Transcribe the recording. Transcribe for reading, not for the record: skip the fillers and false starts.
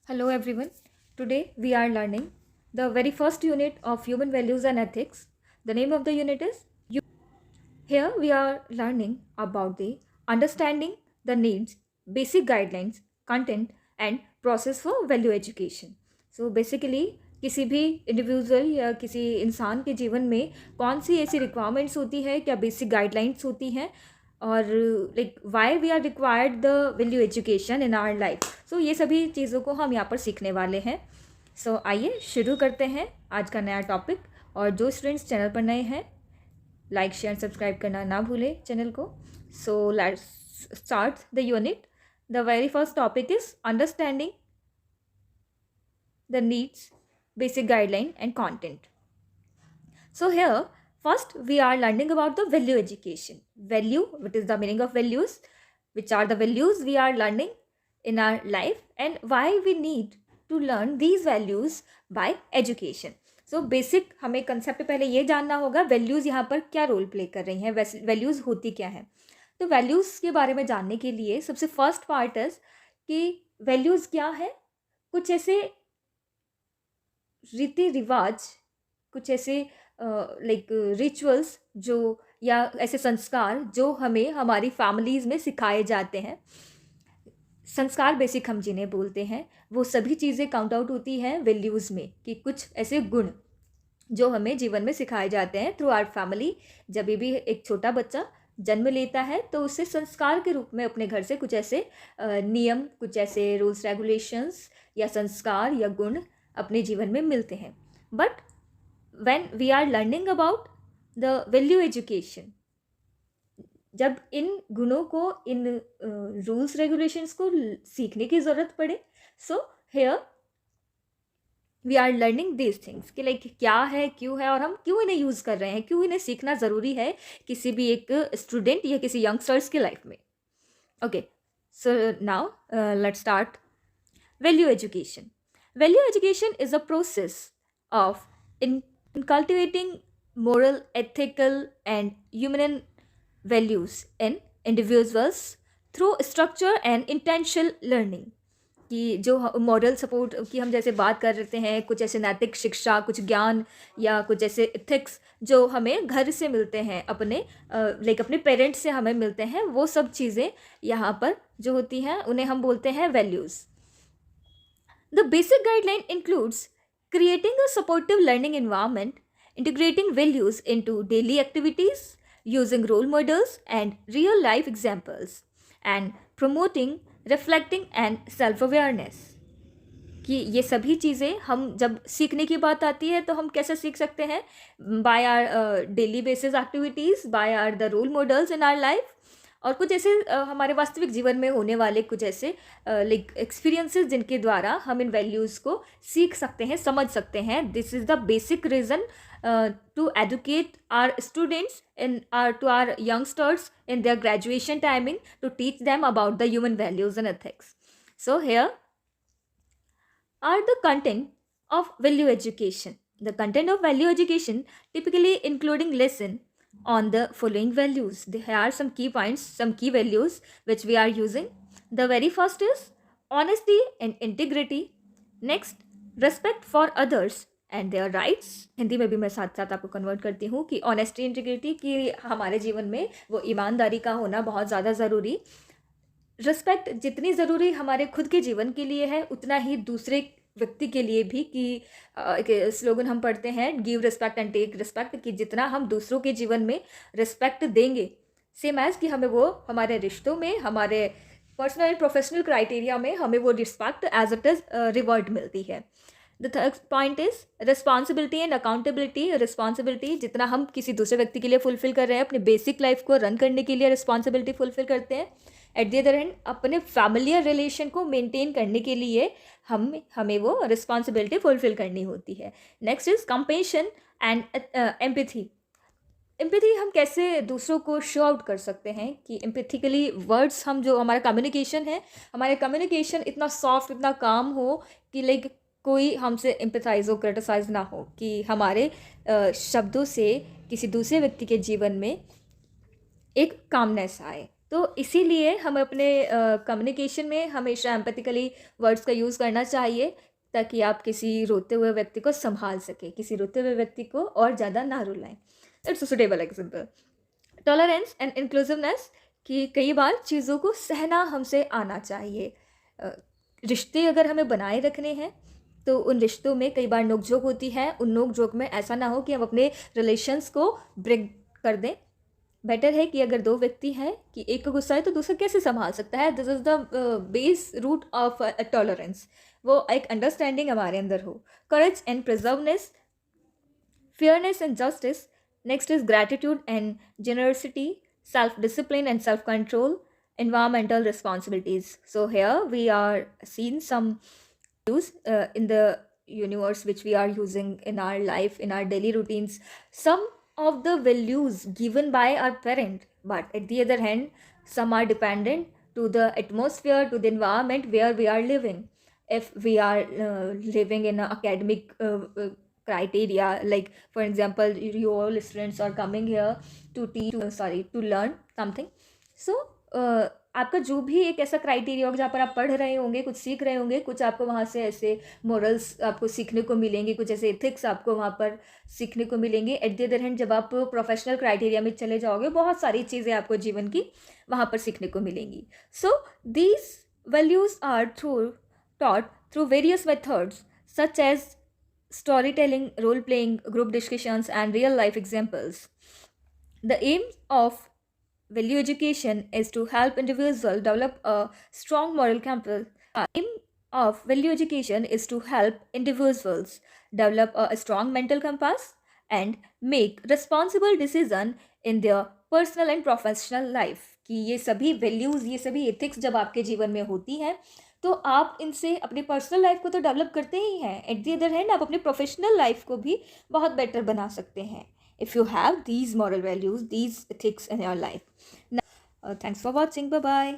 Hello everyone. Today we are learning the very first unit of human values and ethics. The name of the unit is Here we are learning about the understanding the needs, basic guidelines, content and process for value education. So basically किसी भी individual या किसी इंसान के जीवन में कौन सी ऐसी रिक्वायरमेंट्स होती है, क्या बेसिक गाइडलाइंस होती हैं और like why we are required the value education in our life. So ये सभी चीज़ों को हम यहाँ पर सीखने वाले हैं. सो आइए शुरू करते हैं आज का नया टॉपिक. और जो स्टूडेंट्स चैनल पर नए हैं, लाइक शेयर सब्सक्राइब करना ना भूलें चैनल को. So let's start the unit. The very first topic is understanding the needs, basic guideline and content. So here first we are learning about the value education. Value, what is the meaning of values, which are the values we are learning in our life and why we need to learn these values by education. So basic हमें concept पहले ये जानना होगा values यहाँ पर क्या role play कर रही हैं, values होती क्या है. तो values के बारे में जानने के लिए सबसे फर्स्ट पार्ट है कि values क्या है. कुछ ऐसे रीति रिवाज, कुछ ऐसे लाइक रिचुअल्स जो या ऐसे संस्कार जो हमें हमारी फैमिलीज़ में सिखाए जाते हैं. संस्कार बेसिक हम जिन्हें बोलते हैं वो सभी चीज़ें काउंट आउट होती हैं वैल्यूज़ में, कि कुछ ऐसे गुण जो हमें जीवन में सिखाए जाते हैं थ्रू आवर फैमिली. जब भी एक छोटा बच्चा जन्म लेता है तो उसे संस्कार के रूप में अपने घर से कुछ ऐसे नियम, कुछ ऐसे रूल्स रेगुलेशंस या संस्कार या गुण अपने जीवन में मिलते हैं. But when we are learning about the value education, जब इन गुणों को, इन रूल्स रेगुलेशंस को सीखने की ज़रूरत पड़े, so here we are learning this things कि लाइक क्या है, क्यों है और हम क्यों इन्हें यूज़ कर रहे हैं, क्यों इन्हें सीखना ज़रूरी है किसी भी एक स्टूडेंट या किसी यंगस्टर्स की लाइफ में. Okay, so now let's start. Value education. Value education is a process of cultivating moral, ethical, and human values in individuals through structure and intentional learning. कि जो मॉरल सपोर्ट की हम जैसे बात कर रहे हैं, कुछ ऐसे नैतिक शिक्षा, कुछ ज्ञान या कुछ ऐसे इथिक्स जो हमें घर से मिलते हैं, अपने लाइक अपने पेरेंट्स से हमें मिलते हैं, वो सब चीज़ें यहाँ पर जो होती हैं उन्हें हम बोलते हैं values. The basic guideline includes creating a supportive learning environment, integrating values into daily activities, using role models and real life examples, and promoting reflecting and self-awareness. कि ये सभी चीज़ें हम जब सीखने की बात आती है तो हम कैसे सीख सकते हैं? By our daily basis activities, by our the role models in our life, और कुछ ऐसे हमारे वास्तविक जीवन में होने वाले कुछ ऐसे लाइक एक्सपीरियंसेस जिनके द्वारा हम इन वैल्यूज़ को सीख सकते हैं, समझ सकते हैं. This is the basic reason to educate our students in to our youngsters in their graduation timing, to teach them about the human values and ethics. So here are the content of value education. The content of value education typically including lesson on the following values. There are some key points, some key values which we are using. The very first is honesty and integrity. Next, respect for others and their rights. Hindi में भी मैं साथ साथ आपको convert करती हूँ कि honesty integrity की हमारे जीवन में वो ईमानदारी का होना बहुत ज़्यादा ज़रूरी. रिस्पेक्ट जितनी ज़रूरी हमारे खुद के जीवन के लिए है उतना ही दूसरे व्यक्ति के लिए भी, कि स्लोगन हम पढ़ते हैं give respect and take respect, कि जितना हम दूसरों के जीवन में रिस्पेक्ट देंगे, सेम एज़ कि हमें वो हमारे रिश्तों में, हमारे पर्सनल एंड प्रोफेशनल क्राइटेरिया में हमें वो respect as it is reward मिलती है. The third point is responsibility and accountability. Responsibility जितना हम किसी दूसरे व्यक्ति के लिए फुलफिल कर रहे हैं, अपनी बेसिक लाइफ को रन करने के लिए रिस्पॉन्सिबिलिटी फुलफिल करते हैं, एट द अदर हैंड अपने फैमिलियर रिलेशन को मेंटेन करने के लिए हमें वो रिस्पॉन्सिबिलिटी फुलफिल करनी होती है. Next is compassion and empathy. Empathy हम कैसे दूसरों को शो आउट कर सकते हैं, कि एम्पैथिकली वर्ड्स हम जो हमारा कम्युनिकेशन है, हमारे कम्युनिकेशन इतना सॉफ्ट, इतना काम हो कि लाइक कोई हमसे एम्पैथाइज हो, क्रिटिसाइज ना हो, कि हमारे शब्दों से किसी दूसरे व्यक्ति के जीवन में एक कामनेस आए, तो इसीलिए हम अपने कम्युनिकेशन में हमेशा एम्पैथिकली वर्ड्स का यूज़ करना चाहिए, ताकि आप किसी रोते हुए व्यक्ति को संभाल सकें, किसी रोते हुए व्यक्ति को और ज़्यादा ना रुलाएं। It's a suitable example. Tolerance and inclusiveness, कि कई बार चीज़ों को सहना हमसे आना चाहिए। रिश्ते अगर हमें बनाए रखने हैं तो उन रिश्तों में कई बार नोकझोंक होती है, उन नोकझोंक में ऐसा ना हो कि हम अपने रिलेशंस को ब्रेक कर दें। बेटर है कि अगर दो व्यक्ति हैं कि एक को गुस्सा है तो दूसरा कैसे संभाल सकता है, this is the base root of tolerance, वो एक अंडरस्टैंडिंग हमारे अंदर हो। Courage and preserveness, fairness and justice. Next is gratitude and generosity, self discipline and self control, environmental responsibilities. So here we are seeing some use in the universe which we are using in our life, in our daily routines. Some of the values given by our parent, but at the other hand, some are dependent to the atmosphere, to the environment where we are living. If we are living in an academic criteria, like for example you all students are coming here to teach, to learn something, so आपका जो भी एक ऐसा criteria होगा जहाँ पर आप पढ़ रहे होंगे, कुछ सीख रहे होंगे, कुछ आपको वहाँ से ऐसे मोरल्स आपको सीखने को मिलेंगे, कुछ ऐसे एथिक्स आपको वहाँ पर सीखने को मिलेंगे। एट द अदर हैंड जब आप प्रोफेशनल क्राइटेरिया में चले जाओगे, बहुत सारी चीज़ें आपको जीवन की वहाँ पर सीखने को मिलेंगी। So these values are taught through various methods such as storytelling, role playing, group discussions, and real life examples. The aim of value education is to help individuals develop a strong moral compass. The aim of value education is to help individuals develop a strong mental compass and make responsible decision in their personal and professional life. कि ये सभी values, ये सभी ethics जब आपके जीवन में होती हैं तो आप इनसे अपनी पर्सनल लाइफ को तो डेवलप करते ही हैं, एट द अदर हैंड आप अपनी प्रोफेशनल लाइफ को भी बहुत बेटर बना सकते हैं if you have these moral values, these ethics in your life. Thanks for watching, bye bye.